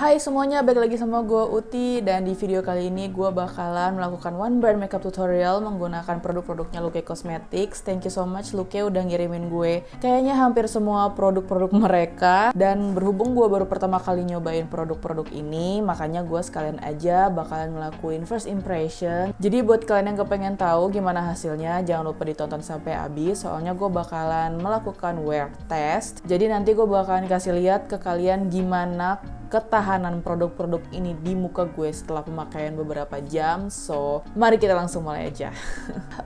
Hai semuanya, balik lagi sama gue Uti. Dan di video kali ini gue bakalan melakukan one brand makeup tutorial menggunakan produk-produknya Luke Cosmetics. Thank you so much Luke udah ngirimin gue kayaknya hampir semua produk-produk mereka. Dan berhubung gue baru pertama kali nyobain produk-produk ini, makanya gue sekalian aja bakalan ngelakuin first impression. Jadi buat kalian yang kepengen tahu gimana hasilnya, jangan lupa ditonton sampai habis. Soalnya gue bakalan melakukan wear test. Jadi nanti gue bakalan kasih lihat ke kalian gimana ketahanan produk-produk ini di muka gue setelah pemakaian beberapa jam. So, mari kita langsung mulai aja.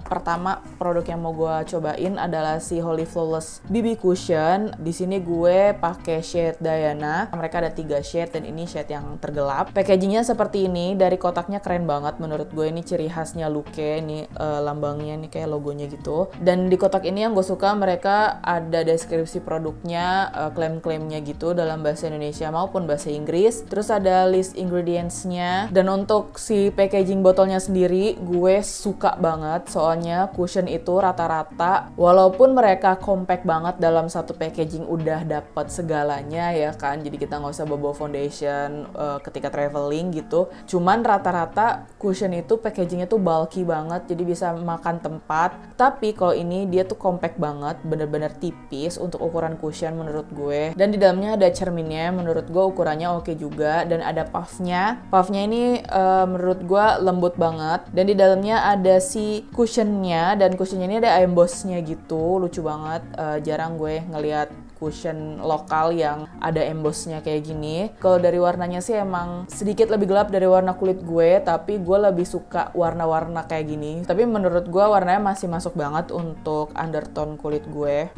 Pertama, produk yang mau gue cobain adalah si Holy Flawless BB Cushion. Di sini gue pakai shade Diana. Mereka ada 3 shade dan ini shade yang tergelap. Packagingnya seperti ini. Dari kotaknya keren banget menurut gue. Ini ciri khasnya Luke. Ini lambangnya nih kayak logonya gitu. Dan di kotak ini yang gue suka, mereka ada deskripsi produknya, klaim-klaimnya gitu dalam bahasa Indonesia maupun bahasa Inggris. Terus ada list ingredients-nya. Dan untuk si packaging botolnya sendiri gue suka banget, soalnya cushion itu rata-rata walaupun mereka compact banget dalam satu packaging udah dapat segalanya ya kan, jadi kita nggak usah bawa foundation ketika traveling gitu. Cuman rata-rata cushion itu packagingnya tuh bulky banget, jadi bisa makan tempat. Tapi kalau ini dia tuh compact banget, bener-bener tipis untuk ukuran cushion menurut gue. Dan di dalamnya ada cerminnya, menurut gue ukurannya oke juga. Dan ada puffnya ini menurut gue lembut banget. Dan di dalamnya ada si cushionnya, dan cushionnya ini ada embossnya gitu, lucu banget. Jarang gue ngeliat cushion lokal yang ada embossnya kayak gini. Kalau dari warnanya sih emang sedikit lebih gelap dari warna kulit gue, tapi gue lebih suka warna-warna kayak gini. Tapi menurut gue warnanya masih masuk banget untuk undertone kulit gue.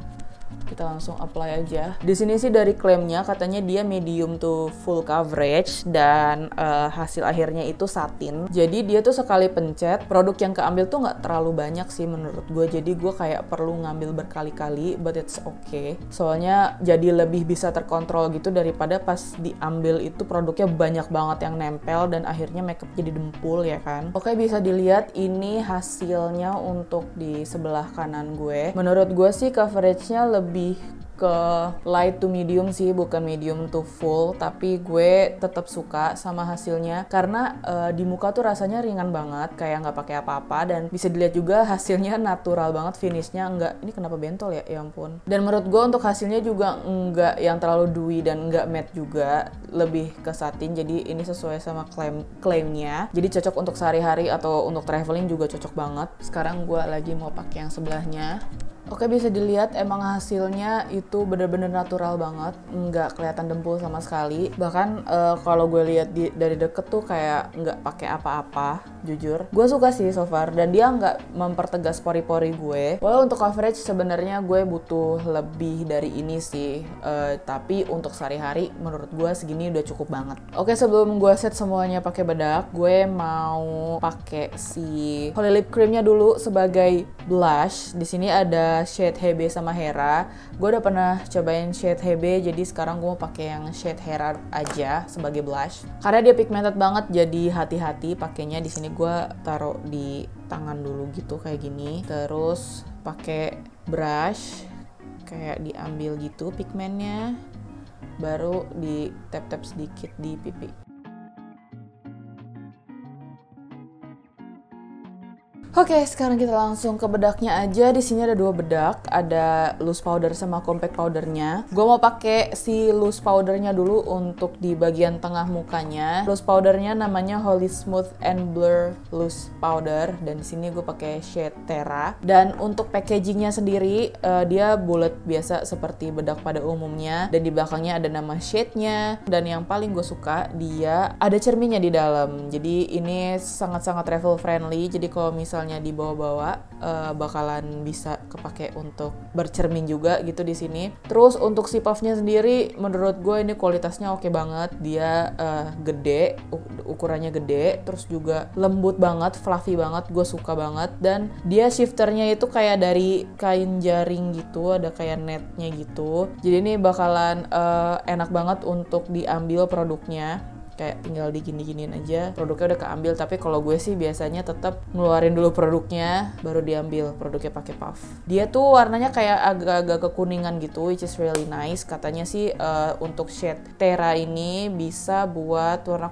Kita langsung apply aja. Di sini sih dari klaimnya katanya dia medium to full coverage, dan hasil akhirnya itu satin. Jadi dia tuh sekali pencet, produk yang keambil tuh nggak terlalu banyak sih menurut gue. Jadi gue kayak perlu ngambil berkali-kali, but it's okay. Soalnya jadi lebih bisa terkontrol gitu daripada pas diambil itu produknya banyak banget yang nempel dan akhirnya makeup jadi dempul ya kan. Oke, bisa dilihat ini hasilnya untuk di sebelah kanan gue. Menurut gue sih coveragenya lebih ke light to medium sih, bukan medium to full. Tapi gue tetap suka sama hasilnya karena di muka tuh rasanya ringan banget, kayak nggak pakai apa-apa. Dan bisa dilihat juga hasilnya natural banget, finishnya nggak, ini kenapa bentol ya, ya ampun. Dan menurut gue untuk hasilnya juga nggak yang terlalu dewy dan nggak matte juga, lebih ke satin. Jadi ini sesuai sama klaimnya, jadi cocok untuk sehari-hari atau untuk traveling juga cocok banget. Sekarang gue lagi mau pakai yang sebelahnya. Oke, bisa dilihat emang hasilnya itu bener-bener natural banget, nggak kelihatan dempul sama sekali. Bahkan kalau gue lihat dari deket tuh kayak nggak pakai apa-apa, jujur. Gue suka sih so far, dan dia nggak mempertegas pori-pori gue. Walau untuk coverage sebenarnya gue butuh lebih dari ini sih, tapi untuk sehari-hari menurut gue segini udah cukup banget. Oke, sebelum gue set semuanya pakai bedak, gue mau pakai si Holy Lip Creamnya dulu sebagai blush. Di sini ada shade Hebe sama Hera. Gue udah pernah cobain shade Hebe, jadi sekarang gue mau pakai yang shade Hera aja sebagai blush. Karena dia pigmented banget, jadi hati-hati pakainya. Di sini gue taruh di tangan dulu gitu kayak gini. Terus pakai brush, kayak diambil gitu pigmennya, baru di tap-tap sedikit di pipi. Oke, sekarang kita langsung ke bedaknya aja. Di sini ada 2 bedak, ada loose powder sama compact powdernya. Gue mau pakai si loose powdernya dulu untuk di bagian tengah mukanya. Loose powdernya namanya Holy Smooth and Blur Loose Powder, dan di sini gue pakai shade Terra. Dan untuk packagingnya sendiri, dia bulat biasa seperti bedak pada umumnya. Dan di belakangnya ada nama shade-nya. Dan yang paling gue suka, dia ada cerminnya di dalam. Jadi ini sangat-sangat travel friendly. Jadi kalau misalnya dibawa-bawa bakalan bisa kepake untuk bercermin juga gitu di sini. Terus untuk si puffnya sendiri menurut gue ini kualitasnya oke banget. Dia gede, ukurannya gede, terus juga lembut banget, fluffy banget, gue suka banget. Dan dia shifternya itu kayak dari kain jaring gitu, ada kayak netnya gitu. Jadi ini bakalan enak banget untuk diambil produknya. kayak tinggal digini-giniin aja, produknya udah keambil. Tapi kalau gue sih biasanya tetap ngeluarin dulu produknya baru diambil produknya pakai puff. Dia tuh warnanya kayak agak-agak kekuningan gitu, which is really nice. Katanya sih untuk shade Terra ini bisa buat warna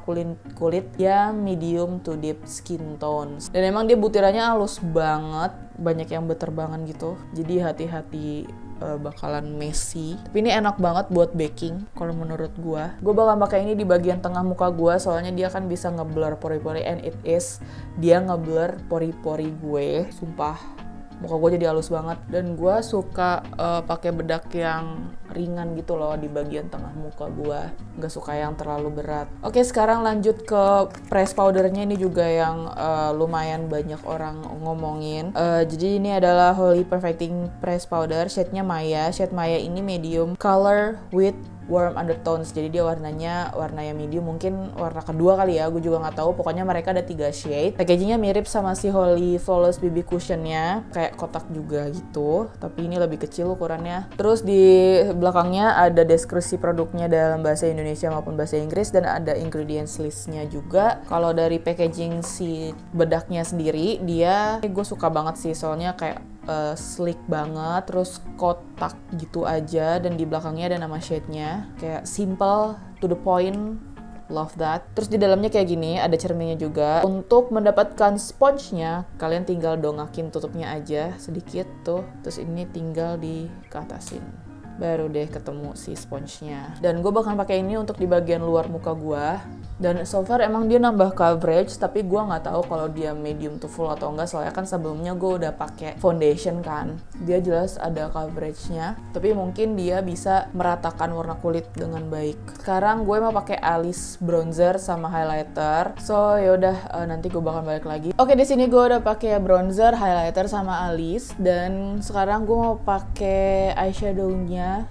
kulit yang medium to deep skin tones. Dan emang dia butirannya halus banget, banyak yang berterbangan gitu. Jadi hati-hati bakalan messy. Tapi ini enak banget buat baking kalau menurut gua. Gua bakal pakai ini di bagian tengah muka gua soalnya dia kan bisa ngeblur pori-pori, and it is dia ngeblur pori-pori gue. Sumpah. Muka gue jadi halus banget, dan gue suka pakai bedak yang ringan gitu loh di bagian tengah muka gue, nggak suka yang terlalu berat. Oke, sekarang lanjut ke press powdernya. Ini juga yang lumayan banyak orang ngomongin. Jadi ini adalah Holy Perfecting Press Powder, shade-nya Maya. Shade Maya ini medium color with warm undertones, jadi dia warnanya warna yang medium, mungkin warna kedua kali ya, gue juga nggak tahu. Pokoknya mereka ada 3 shade. Packagingnya mirip sama si Holy Flawless BB Cushionnya, kayak kotak juga gitu, tapi ini lebih kecil ukurannya. Terus di belakangnya ada deskripsi produknya dalam bahasa Indonesia maupun bahasa Inggris, dan ada ingredients listnya juga. Kalau dari packaging si bedaknya sendiri, dia gue suka banget sih, soalnya kayak slick banget, terus kotak gitu aja, dan di belakangnya ada nama shade-nya, kayak simple, to the point, love that. Terus di dalamnya kayak gini, ada cerminnya juga. Untuk mendapatkan sponge-nya, kalian tinggal dongakin tutupnya aja sedikit tuh, terus ini tinggal dikatasin, baru deh ketemu si sponge-nya. Dan gue bakal pakai ini untuk di bagian luar muka gue. Dan so far emang dia nambah coverage, tapi gue nggak tahu kalau dia medium to full atau enggak, soalnya kan sebelumnya gue udah pakai foundation kan, dia jelas ada coveragenya, tapi mungkin dia bisa meratakan warna kulit dengan baik. Sekarang gue mau pakai alis bronzer sama highlighter, so yaudah nanti gue bakal balik lagi. Oke, di sini gue udah pakai bronzer, highlighter sama alis, dan sekarang gue mau pakai eyeshadownya.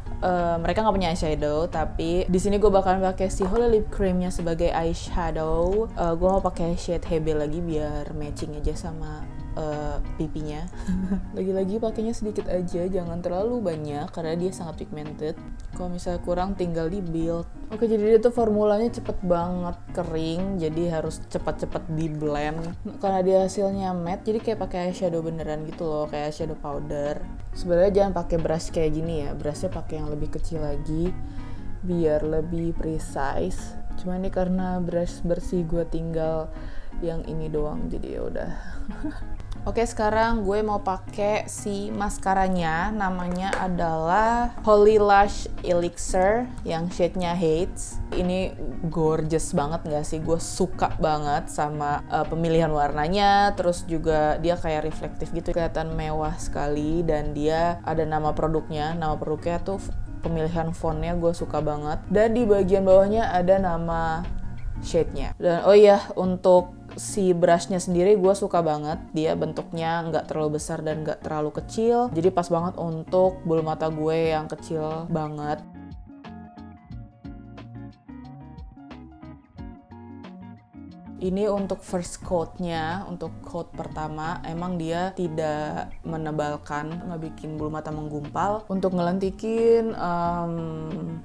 Mereka nggak punya eyeshadow, tapi di sini gue bakalan pakai si Holy Lip Creamnya sebagai eyeshadow. Gue mau pakai shade Hebe lagi biar matching aja sama pipinya. Lagi-lagi pakainya sedikit aja, jangan terlalu banyak karena dia sangat pigmented. Kalau misalnya kurang tinggal di build. Oke, jadi dia tuh formulanya cepet banget kering, jadi harus cepet-cepet di blend. Karena dia hasilnya matte, jadi kayak pakai eyeshadow beneran gitu loh, kayak eyeshadow powder. Sebenarnya jangan pakai brush kayak gini ya, brushnya pakai yang lebih kecil lagi biar lebih precise. Cuma ini karena brush bersih gue tinggal yang ini doang, jadi ya udah. Oke, sekarang gue mau pakai si maskaranya, namanya adalah Holy Lash Elixir yang shade-nya Hates. Ini gorgeous banget gak sih? Gue suka banget sama pemilihan warnanya, terus juga dia kayak reflektif gitu, kelihatan mewah sekali, dan dia ada nama produknya tuh, pemilihan fontnya gue suka banget, dan di bagian bawahnya ada nama shade-nya. Dan oh iya, untuk si brushnya sendiri gue suka banget, dia bentuknya nggak terlalu besar dan nggak terlalu kecil, jadi pas banget untuk bulu mata gue yang kecil banget. Ini untuk first coat-nya, untuk coat pertama, emang dia tidak menebalkan, nggak bikin bulu mata menggumpal. Untuk ngelentikin,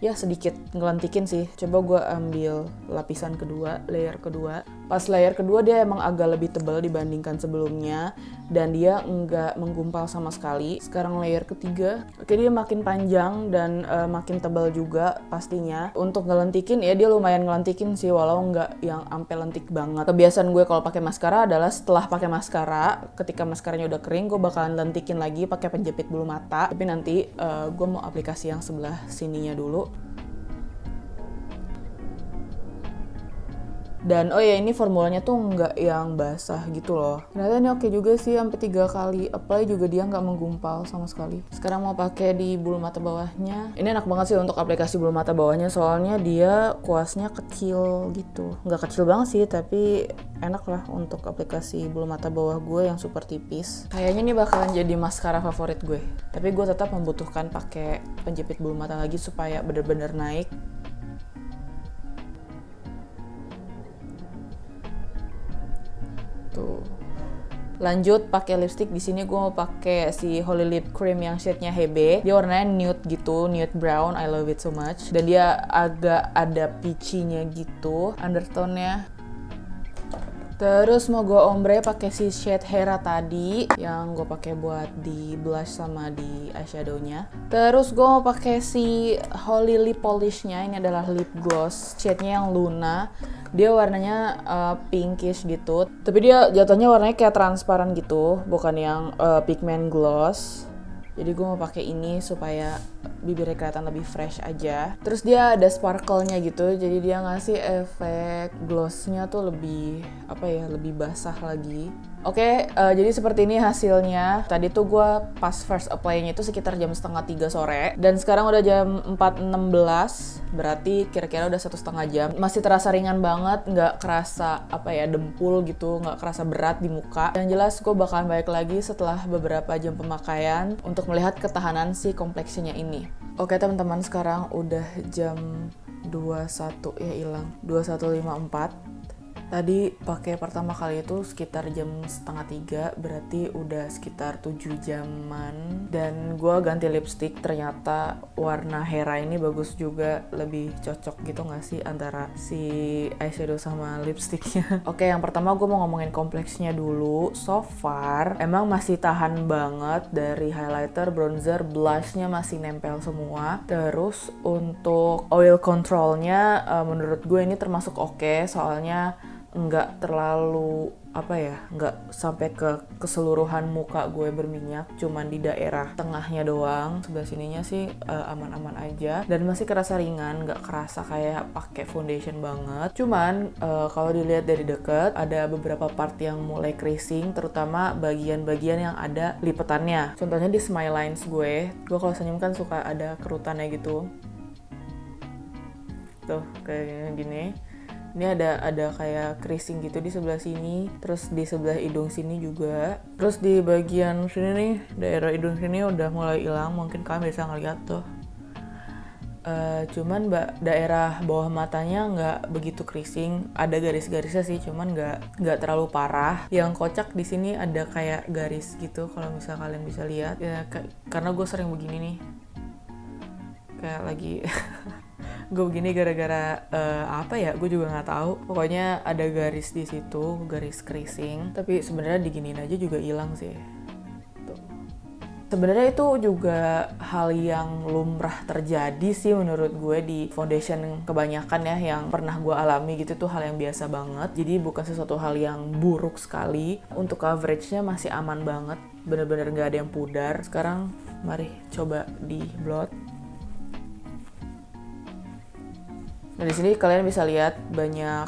ya sedikit ngelentikin sih. Coba gue ambil lapisan kedua, layer kedua. Pas layer kedua dia emang agak lebih tebal dibandingkan sebelumnya, dan dia nggak menggumpal sama sekali. Sekarang layer ketiga, oke, dia makin panjang dan makin tebal juga pastinya. Untuk ngelentikin ya dia lumayan ngelentikin sih, walau nggak yang ampe lentik banget. Kebiasaan gue kalau pakai maskara adalah setelah pakai maskara, ketika maskaranya udah kering, gue bakalan lentikin lagi pakai penjepit bulu mata. Tapi nanti gue mau aplikasi yang sebelah sininya dulu. Dan oh ya, ini formulanya tuh nggak yang basah gitu loh. Ternyata ini oke juga sih, sampai 3 kali apply juga dia nggak menggumpal sama sekali. Sekarang mau pakai di bulu mata bawahnya. Ini enak banget sih untuk aplikasi bulu mata bawahnya, soalnya dia kuasnya kecil gitu. Nggak kecil banget sih, tapi enak lah untuk aplikasi bulu mata bawah gue yang super tipis. Kayaknya ini bakalan jadi maskara favorit gue. Tapi gue tetap membutuhkan pakai penjepit bulu mata lagi supaya bener-bener naik. Tuh. Lanjut pakai lipstick. Di sini gue mau pakai si Holy Lip Cream yang shade-nya Hebe. Dia warnanya nude gitu, nude brown. I love it so much. Dan dia agak ada peachy-nya gitu undertone-nya. Terus mau gue ombre pakai si shade Hera tadi yang gue pakai buat di blush sama di eyeshadow-nya. Terus gue mau pakai si Holy Lip Polish-nya. Ini adalah lip gloss shade-nya yang Luna. Dia warnanya pinkish gitu, tapi dia jatuhnya warnanya kayak transparan gitu, bukan yang pigment gloss. Jadi gue mau pakai ini supaya bibirnya kelihatan lebih fresh aja. Terus dia ada sparkle-nya gitu, jadi dia ngasih efek gloss-nya tuh lebih lebih basah lagi. Oke, jadi seperti ini hasilnya. Tadi tuh gue pas first apply-nya itu sekitar jam 2:30 sore. Dan sekarang udah jam 4:16, berarti kira-kira udah 1,5 jam. Masih terasa ringan banget, nggak kerasa dempul gitu, nggak kerasa berat di muka. Yang jelas gue bakalan balik lagi setelah beberapa jam pemakaian untuk melihat ketahanan si kompleksinya ini. Oke teman-teman, sekarang udah jam 21 ya hilang, 21.54. Tadi pakai pertama kali itu sekitar jam 2:30, berarti udah sekitar 7 jaman. Dan gue ganti lipstick, ternyata warna Hera ini bagus juga, lebih cocok gitu gak sih antara si eyeshadow sama lipsticknya. Oke, yang pertama gue mau ngomongin kompleksnya dulu. So far emang masih tahan banget, dari highlighter, bronzer, blushnya masih nempel semua. Terus untuk oil controlnya menurut gue ini termasuk oke, soalnya nggak terlalu nggak sampai ke keseluruhan muka gue berminyak, cuman di daerah tengahnya doang. Sebelah sininya sih aman-aman aja dan masih kerasa ringan, nggak kerasa kayak pakai foundation banget. Cuman kalau dilihat dari deket ada beberapa part yang mulai creasing, terutama bagian-bagian yang ada lipetannya. Contohnya di smile lines gue kalau senyum kan suka ada kerutannya gitu. Tuh kayak gini. Ini ada kayak creasing gitu di sebelah sini, terus di sebelah hidung sini juga. Terus di bagian sini nih, daerah hidung sini udah mulai hilang, mungkin kalian bisa ngeliat tuh. Cuman daerah bawah matanya nggak begitu creasing, ada garis-garisnya sih, cuman nggak terlalu parah. Yang kocak di sini ada kayak garis gitu, kalau misalnya kalian bisa lihat. Ya, karena gue sering begini nih, kayak lagi gue begini gara-gara gue juga nggak tahu. Pokoknya ada garis di situ, garis creasing. Tapi sebenarnya diginiin aja juga hilang sih. Tuh. Sebenarnya itu juga hal yang lumrah terjadi sih menurut gue di foundation kebanyakan ya, yang pernah gue alami gitu, tuh hal yang biasa banget. Jadi bukan sesuatu hal yang buruk sekali. Untuk coveragenya masih aman banget, bener-bener nggak ada yang pudar. Sekarang mari coba di blot. Nah, di sini kalian bisa lihat banyak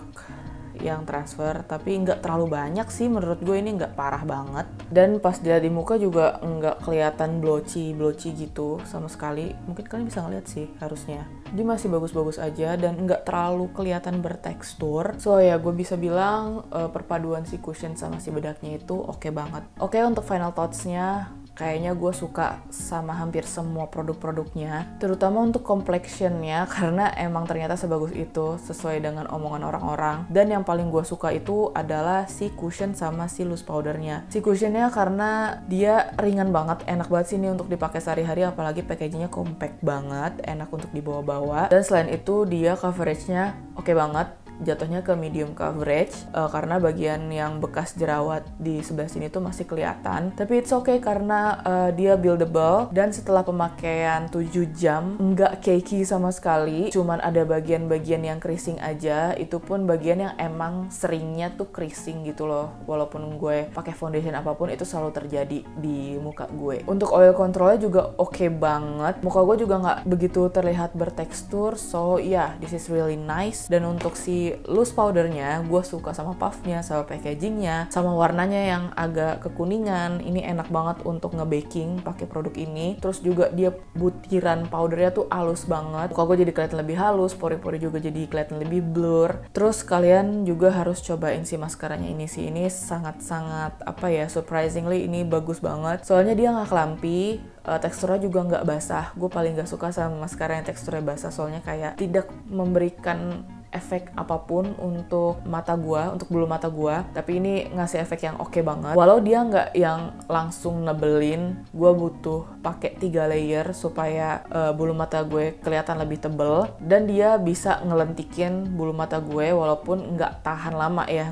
yang transfer, tapi nggak terlalu banyak sih menurut gue, ini nggak parah banget. Dan pas dia di muka juga nggak kelihatan blotchy gitu sama sekali. Mungkin kalian bisa ngeliat sih harusnya. Dia masih bagus-bagus aja dan nggak terlalu kelihatan bertekstur. So ya gue bisa bilang perpaduan si cushion sama si bedaknya itu oke banget. Oke, untuk final thoughts-nya, kayaknya gue suka sama hampir semua produk-produknya, terutama untuk complexionnya, karena emang ternyata sebagus itu sesuai dengan omongan orang-orang. Dan yang paling gue suka itu adalah si cushion sama si loose powdernya. Si cushionnya karena dia ringan banget, enak banget sih ini untuk dipakai sehari-hari, apalagi packagingnya compact banget, enak untuk dibawa-bawa. Dan selain itu dia coveragenya oke banget, jatuhnya ke medium coverage karena bagian yang bekas jerawat di sebelah sini tuh masih kelihatan. Tapi it's okay karena dia buildable, dan setelah pemakaian 7 jam nggak cakey sama sekali, cuman ada bagian-bagian yang creasing aja. Itu pun bagian yang emang seringnya tuh creasing gitu loh, walaupun gue pakai foundation apapun itu selalu terjadi di muka gue. Untuk oil controlnya juga oke banget, muka gue juga nggak begitu terlihat bertekstur, so yeah, this is really nice. Dan untuk si loose powdernya gue suka sama puffnya, sama packagingnya, sama warnanya yang agak kekuningan. Ini enak banget untuk nge-baking pakai produk ini. Terus juga dia butiran powdernya tuh halus banget, muka gue jadi kelihatan lebih halus, pori-pori juga jadi kelihatan lebih blur. Terus kalian juga harus cobain si maskaranya ini sih, ini sangat-sangat surprisingly ini bagus banget, soalnya dia nggak kelampi. Teksturnya juga nggak basah. Gue paling nggak suka sama maskara yang teksturnya basah, soalnya kayak tidak memberikan efek apapun untuk mata gua, untuk bulu mata gua, tapi ini ngasih efek yang oke banget. Walau dia nggak yang langsung nebelin, gua butuh pakai 3 layer supaya bulu mata gue kelihatan lebih tebel, dan dia bisa ngelentikin bulu mata gue walaupun nggak tahan lama ya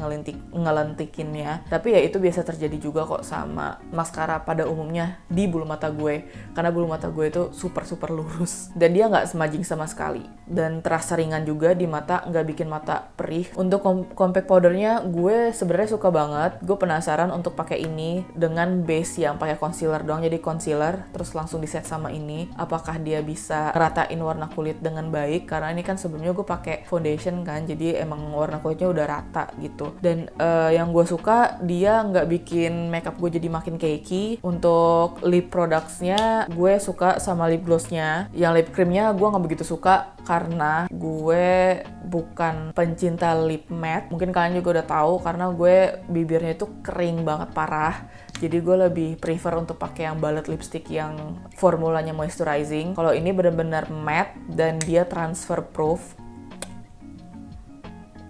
ngelentikinnya. Tapi ya itu biasa terjadi juga kok sama maskara pada umumnya di bulu mata gue, karena bulu mata gue itu super lurus dan dia nggak smudging sama sekali dan terasa ringan juga di mata, nggak bikin mata perih. Untuk compact powdernya gue sebenarnya suka banget. Gue penasaran untuk pakai ini dengan base yang pakai concealer doang, jadi concealer terus langsung di set sama ini, apakah dia bisa ngeratain warna kulit dengan baik, karena ini kan sebelumnya gue pakai foundation kan, jadi emang warna kulitnya udah rata gitu. Dan yang gue suka, dia nggak bikin makeup gue jadi makin cakey. Untuk lip productsnya gue suka sama lip glossnya. Yang lip creamnya gue nggak begitu suka karena gue bukan pencinta lip matte. Mungkin kalian juga udah tahu karena gue bibirnya itu kering banget parah. Jadi gue lebih prefer untuk pakai yang bullet lipstick yang formulanya moisturizing. Kalau ini bener-bener matte dan dia transfer proof.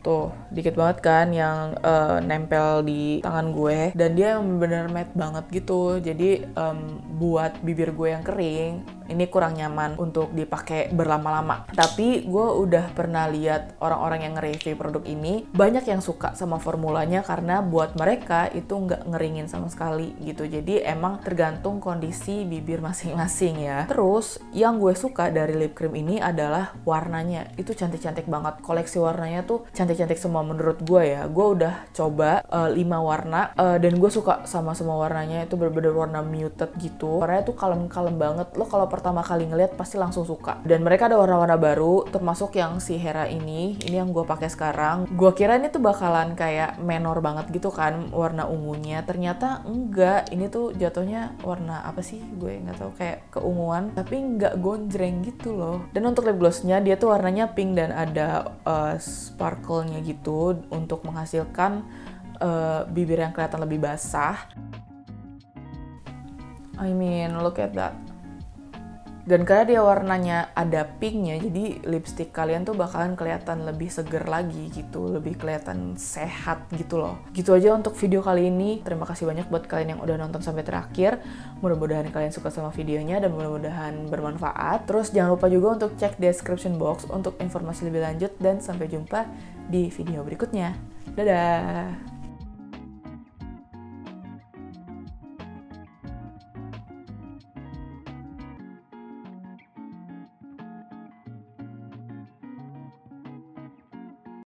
Tuh, dikit banget kan yang nempel di tangan gue. Dan dia bener-bener matte banget gitu. Jadi buat bibir gue yang kering, ini kurang nyaman untuk dipakai berlama-lama. Tapi gue udah pernah lihat orang-orang yang nge-review produk ini, banyak yang suka sama formulanya karena buat mereka itu nggak ngeringin sama sekali gitu. Jadi emang tergantung kondisi bibir masing-masing ya. Terus yang gue suka dari lip cream ini adalah warnanya. Itu cantik-cantik banget. Koleksi warnanya tuh cantik-cantik semua menurut gue ya. Gue udah coba 5 warna dan gue suka sama semua warnanya. Itu bener-bener warna muted gitu. Warnanya tuh kalem-kalem banget. Lo kalau pertama kali ngeliat pasti langsung suka. Dan mereka ada warna-warna baru, termasuk yang si Hera ini yang gue pakai sekarang. Gue kira ini tuh bakalan kayak menor banget gitu kan warna ungunya. Ternyata enggak. Ini tuh jatuhnya warna apa sih? Gue nggak tahu, kayak keunguan, tapi nggak gonjreng gitu loh. Dan untuk lip glossnya dia tuh warnanya pink dan ada sparkle-nya gitu untuk menghasilkan bibir yang kelihatan lebih basah. I mean, look at that. Dan karena dia warnanya ada pinknya, jadi lipstick kalian tuh bakalan kelihatan lebih seger lagi gitu, lebih kelihatan sehat gitu loh. Gitu aja untuk video kali ini. Terima kasih banyak buat kalian yang udah nonton sampai terakhir. Mudah-mudahan kalian suka sama videonya dan mudah-mudahan bermanfaat. Terus jangan lupa juga untuk cek description box untuk informasi lebih lanjut, dan sampai jumpa di video berikutnya. Dadah!